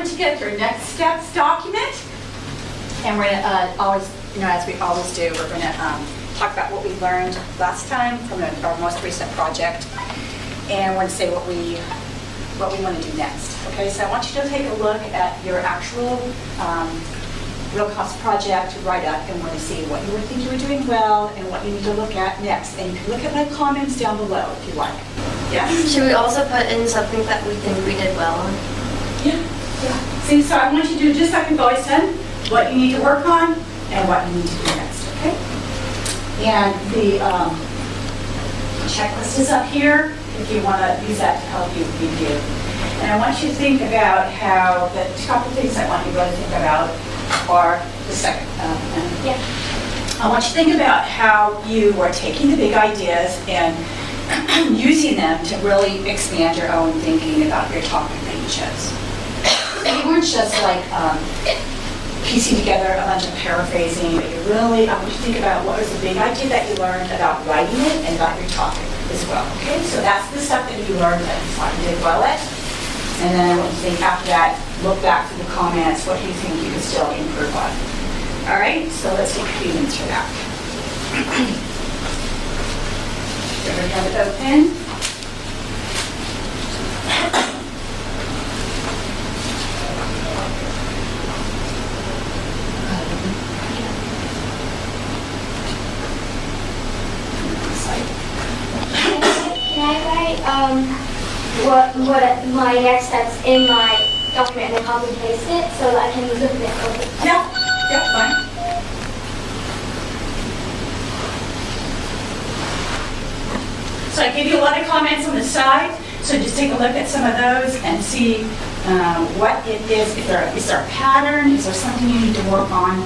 put together your next steps document. And we're gonna always, as we always do, we're gonna talk about what we learned last time from our most recent project. And we're gonna say what we want to do next. Okay, so I want you to take a look at your actual real cost project write-up, and we're going to see what you think you were doing well and what you need to look at next. And you can look at my comments down below if you like. Yes? Should we also put in something that we think we did well on? Yeah. See, so I want you to do just like we've always done, what you need to work on and what you need to do next, okay? And the checklist is up here if you want to use that to help you review. And I want you to think about how the couple things I want you to really think about are the second. I want you to think about how you are taking the big ideas and using them to really expand your own thinking about your topic that you chose. You weren't just like piecing together a bunch of paraphrasing, but you really, I want you to think about what was the big idea that you learned about writing it and about your topic as well. Okay, so that's the stuff that you learned that you thought you did well at. And then what you think after that, look back through the comments, what do you think you could still improve on? All right, so let's take a few minutes for that. Everybody have it open? Can I write what my next steps in my document and then copy and paste it so that I can look at it? Yeah, fine. So I gave you a lot of comments on the side, so just take a look at some of those and see what it is. Is there a pattern? Is there something you need to work on?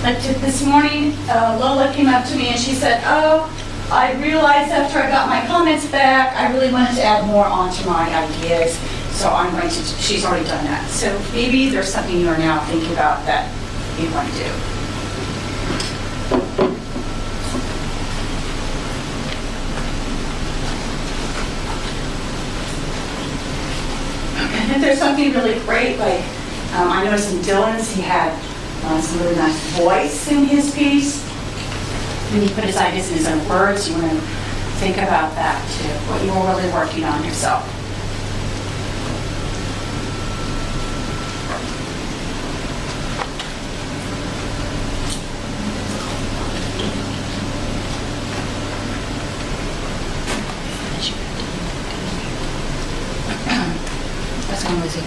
Like this morning, Lola came up to me and she said, oh, I realized after I got my comments back, I really wanted to add more onto my ideas. So I'm going to, she's already done that. So maybe there's something you are now thinking about that you want to do. And if there's something really great, like I noticed in Dylan's, he had some really nice voice in his piece. When he put his ideas in his own words, you want to think about that too, what you were really working on yourself. That's one, Lizzie.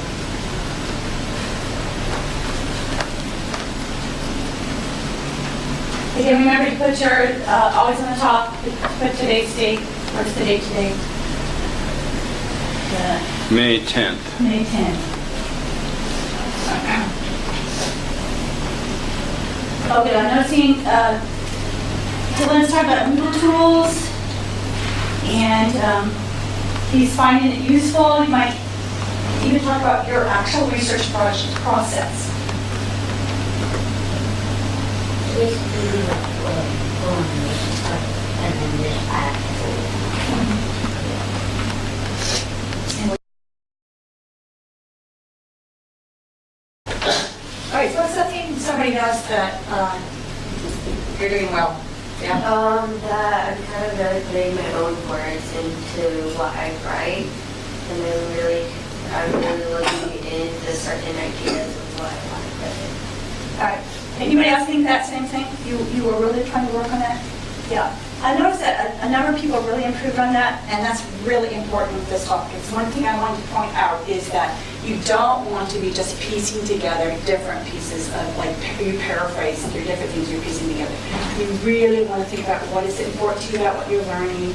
Again, remember to put your, always on the top, put today's date. What's the date today? May 10th. May 10th. Okay, I'm noticing, Dylan's talking about Moodle tools, and he's finding it useful. You might even talk about your actual research process. Basically, and then this All right, so what's something somebody does that you're doing well? Yeah. That I'm kind of really putting my own words into what I write, and I'm really looking into certain ideas of what I want to put in. All right. Anybody else think that same thing? You were really trying to work on that? Yeah. I noticed that a number of people really improved on that, and that's really important with this topic. It's one thing I wanted to point out is that you don't want to be just piecing together different pieces of, like, you paraphrase your different things you're piecing together. You really want to think about what is important to you about what you're learning,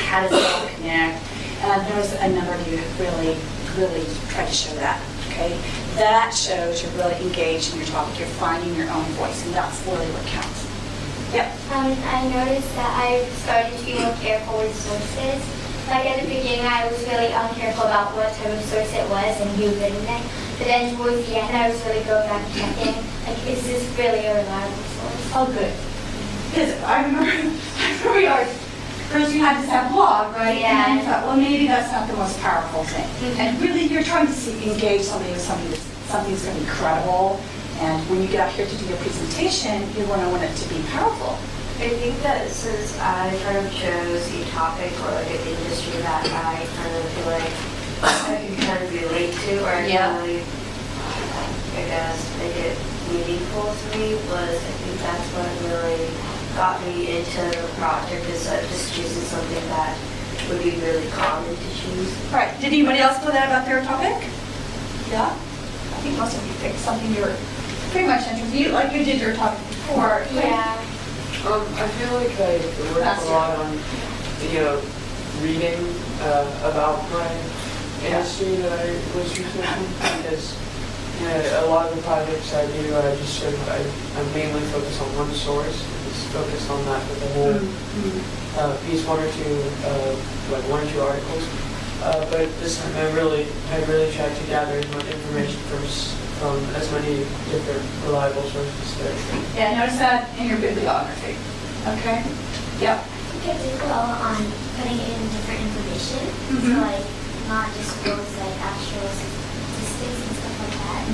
how does it all connect, and I've noticed that a number of you really try to show that, okay? That shows you're really engaged in your topic, you're finding your own voice, and that's really what counts. Yep. I noticed that I started to be more careful with sources. Like at the beginning, I was really uncareful about what type of source it was and who written it. But then towards the end, I was really going back and checking, like, is this really a reliable source? Oh, good. Because I remember First you had this that blog, right? Yeah. And then you thought, well, maybe that's not the most powerful thing. And really, you're trying to engage somebody with something that's going to be credible. And when you get out here to do your presentation, you're going to want it to be powerful. I think that since I kind of chose a topic or like an industry that I kind of feel like I can kind of relate to or Yeah. really, I guess, make it meaningful to me was I think that's what really got me into the project instead of just choosing something that would be really common to choose. Right. Did anybody else know that about their topic? Yeah? I think most of you picked something you're pretty much interested in, like you did your topic before. Yeah. I feel like I worked a lot on, reading about my industry that I was researching because a lot of the projects I do, I mainly focus on one source, just focus on that with the whole piece, one or two articles. But this time I really tried to gather as much information from as many different reliable sources as there. Yeah, notice that in your bibliography. Okay? Yep. I think I did well on putting in different information. So Mhm. like not just those like actual statistics and stuff like that.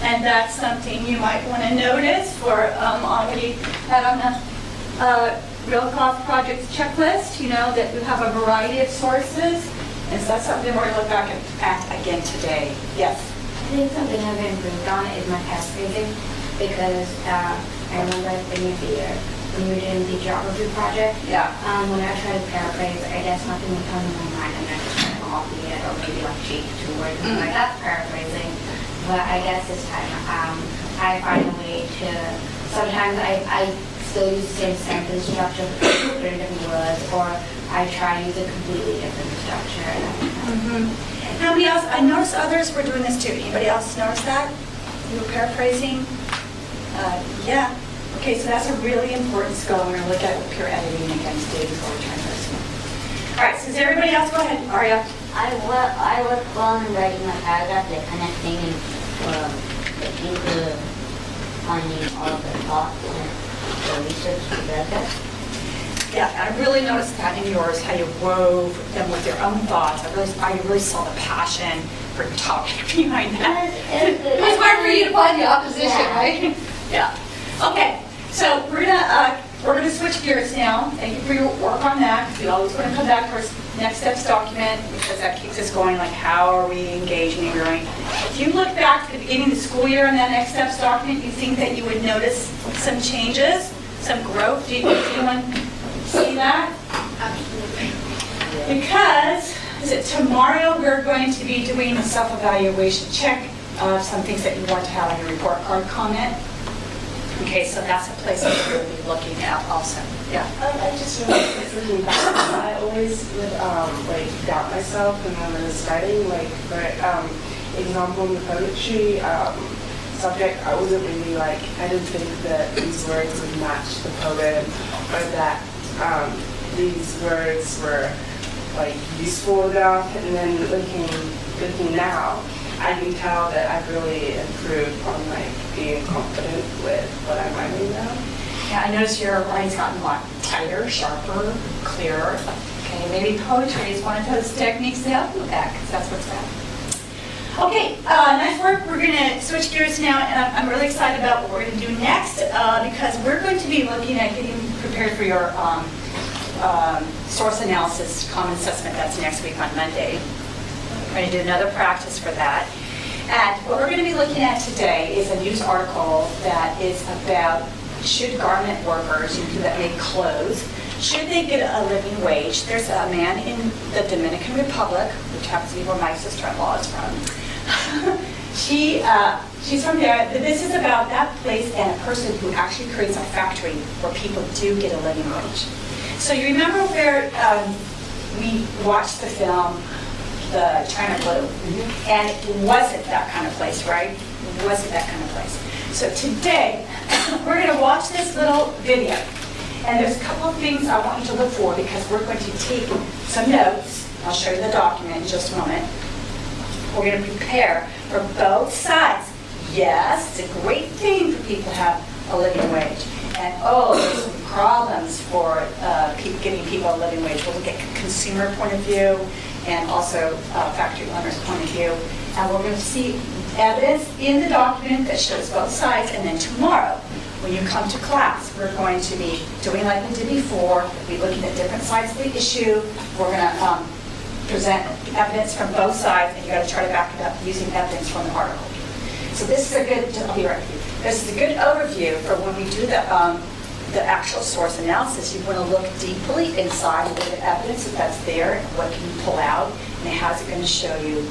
And that's something you might want to notice for already had on the real cost projects checklist, that you have a variety of sources. And so that's something we're going to look back at again today. Yes? I think something I've improved on is my paraphrasing because I remember at the beginning of the year when we were doing the geography project. Yeah. When I tried to paraphrase, I guess nothing would come to my mind and I just try to copy it or maybe like change two words and like that's paraphrasing. But I guess this time I find a way to, sometimes I still use the same sentence structure but put in different words or I try to use a completely different structure. How many else? I noticed others were doing this too. Anybody else notice that? You were paraphrasing? Yeah. Okay, so that's a really important skill. We're going to look at what peer editing again today before we turn to this one. All right, so does everybody else go ahead? Aria? I work well in writing my paragraph, like connecting and into finding all the thoughts and the research together. Yeah, I really noticed that in yours, how you wove them with your own thoughts. I really saw the passion for your topic behind that. It was hard for you to find the opposition, Yeah. right? Yeah. Okay, so we're gonna switch gears now. Thank you for your work on that. We always want to come back to our next steps document because that keeps us going. Like, how are we engaging and growing? If you look back to the beginning of the school year on that next steps document, you think that you would notice some changes, some growth. Do anyone see that? Absolutely. Because, is it tomorrow we're going to be doing a self-evaluation check of some things that you want to have on your report card comment. Okay, so that's a place that we'll be looking at also. Yeah. I just realized looking back, I always would doubt myself when I was writing. For example, in the poetry subject, I wasn't really I didn't think that these words would match the poem, or that these words were useful enough. And then looking now, I can tell that I've really improved on being confident with what I'm writing now. Yeah, I notice your writing's gotten a lot tighter, sharper, clearer. Okay, maybe poetry is one of those techniques to help with that, because that's what's happening. Okay, nice work. We're going to switch gears now, and I'm really excited about what we're going to do next, because we're going to be looking at getting prepared for your source analysis common assessment. That's next week on Monday. We're going to do another practice for that. And what we're going to be looking at today is a news article that is about should garment workers that make clothes, should they get a living wage? There's a man in the Dominican Republic, which happens to be where my sister-in-law is from. She's from there. This is about that place and a person who actually creates a factory where people do get a living wage. So you remember where we watched the film the China Blue, and it wasn't that kind of place, right? It wasn't that kind of place. So today, we're going to watch this little video, and there's a couple of things I want you to look for because we're going to take some notes. I'll show you the document in just a moment. We're going to prepare for both sides. Yes, it's a great thing for people to have a living wage, and oh, there's some problems for getting people a living wage. We'll look at consumer point of view and also factory owner's point of view. And we're going to see evidence in the document that shows both sides. And then tomorrow, when you come to class, we're going to be doing like we did before. We'll be looking at different sides of the issue. We're going to present evidence from both sides, and you got to try to back it up using evidence from the article. So this is a good, I'll be right with you. This is a good overview for when we do the actual source analysis. You want to look deeply inside and look at evidence if that's there, and what can you pull out, and how's it going to show you,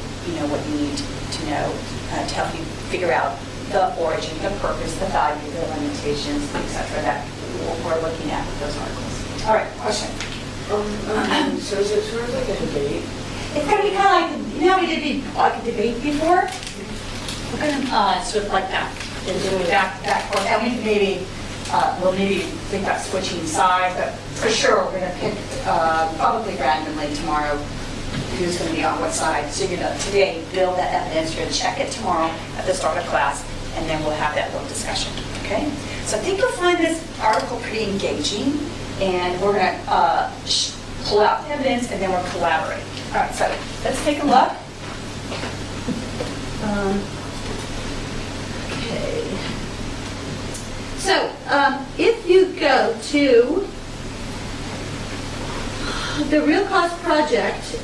what you need to know to help you figure out the origin, the purpose, the value, the limitations, etc. that we're looking at with those articles. All right, question. So is it sort of like a debate? It's going to be kind of like, we did like a debate before. We're going to sort of like that, and do it back forth. And we can maybe, we'll maybe think about switching sides, but for sure we're going to pick probably randomly tomorrow who's going to be on what side. So you're going to today build that evidence. You're going to check it tomorrow at the start of class, and then we'll have that little discussion. Okay? So I think you'll find this article pretty engaging, and we're going to pull out the evidence, and then we'll collaborate. All right, so let's take a look. Okay. So if you go to the Real Cost Project,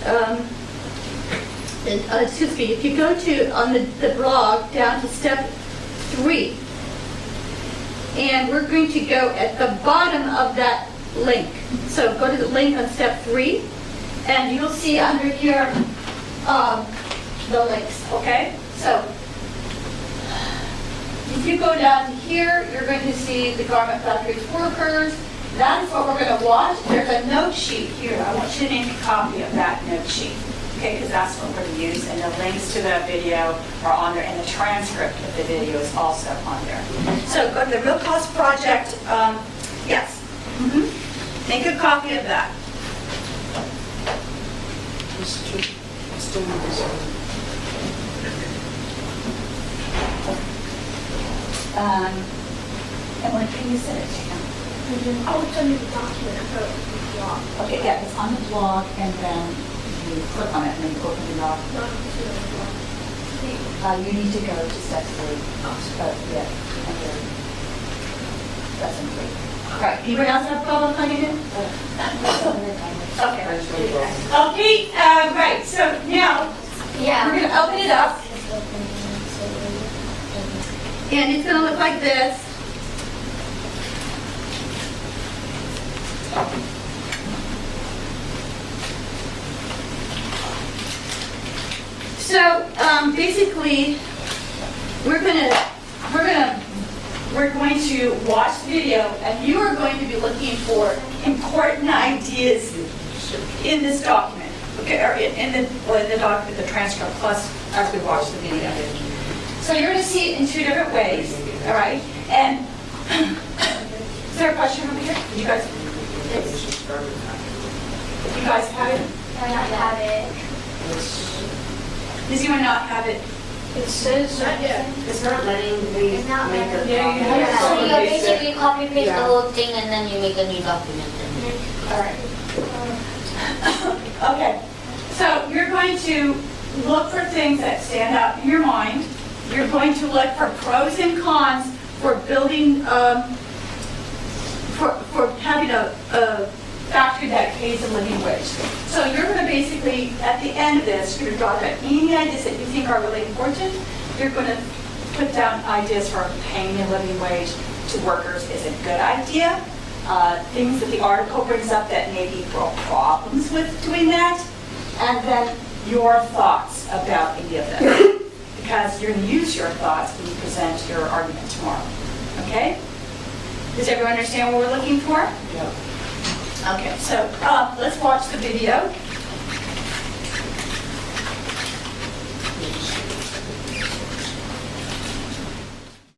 excuse me, if you go to on the blog down to step 3, and we're going to go at the bottom of that link. So go to the link on step 3, and you'll see under here the links, okay? So if you go down to here, you're going to see the garment factories workers. That is what we're going to watch. There's a note sheet here. I want you to make a copy of that note sheet, okay, because that's what we're going to use. And the links to the video are on there, and the transcript of the video is also on there. So go to the Real Cost Project. Yes. Make a copy of that. Let's do this. And when can you send it to him? I will send you the document for the blog. Okay, yeah, it's on the blog, and then you click on it, and then you open it up. Not to the blog. You need to go to step 3. Yeah, under lesson 3. All right, anybody else have a problem finding it? Okay. Okay, right, so now we're going to open it up, and it's going to look like this. So basically, we're going to watch the video, and you are going to be looking for important ideas in this document, okay, or in the document, the transcript, plus as we watch the video. So you're going to see it in 2 different ways, all right? And is there a question over here? Did you guys have it? I don't have it. Does anyone not have it? It says not yet. It's not letting me It's not make a letting- Yeah, you have copy. to- So you basically copy paste the Yeah. whole thing and then you make a new document. All right. Okay. So you're going to look for things that stand out in your mind. You're going to look for pros and cons for building, for having a factory that pays a living wage. So you're going to basically, at the end of this, you're going to draw down any ideas that you think are really important. You're going to put down ideas for paying a living wage to workers is a good idea. Things that the article brings up that maybe problems with doing that. And then your thoughts about any of them. Because you're going to use your thoughts when you present your argument tomorrow. Okay? Does everyone understand what we're looking for? Yeah. Okay, so let's watch the video.